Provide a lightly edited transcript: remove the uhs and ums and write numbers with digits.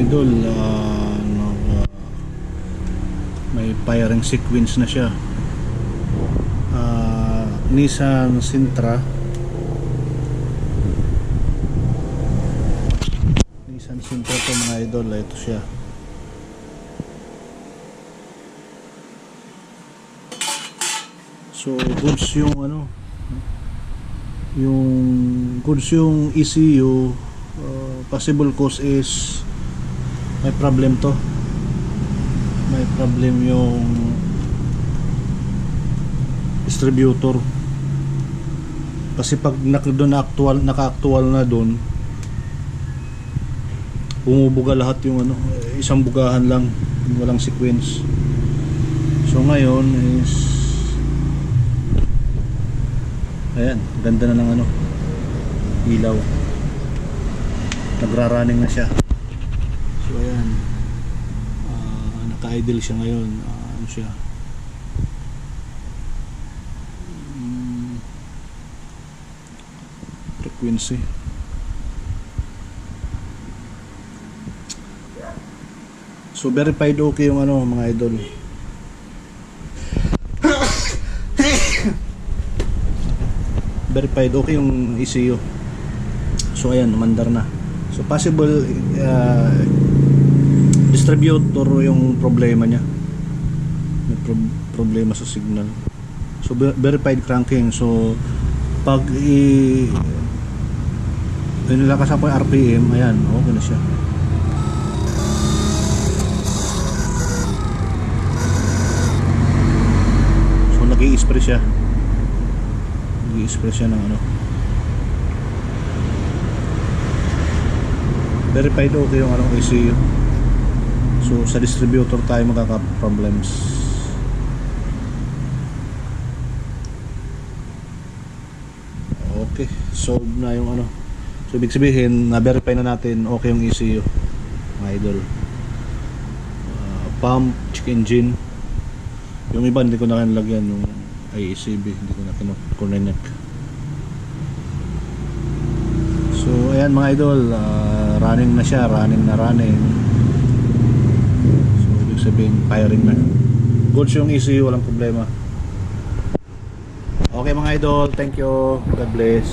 idol, may firing sequence na siya. Nissan Sentra, to mga idol. Ito siya. So goods yung yung ECU. Possible cause is may problem to, may problem yung distributor, kasi pag naka-actual na doon, bumubuga lahat yung isang bugahan lang, walang sequence. So ngayon is ayan, ganda na ng ilaw, nagra-running na siya. So ayan, naka-idle siya ngayon. Siya frequency. So verified okay yung mga idol. Verified okay yung ECU. So ayan, umandar na. So possible distributor yung problema niya. May problema sa signal. So verified cranking. So pag nilakas po yung RPM, ayan, okay na siya. So nag-i-express siya. Nag-i-express siya ng verified okay yung ECU. So sa distributor tayo magkaka-problems. Okay, solve na yung So ibig sabihin, na-verify na natin okay yung ECU, mga idol. Pump, check engine. Yung iba hindi ko na kanilagyan, yung IECB hindi ko na connect. So ayan mga idol, running na siya, running. So ibig sabihin, firing na. Goods yung ECU, walang problema. Okay mga idol, thank you, God bless.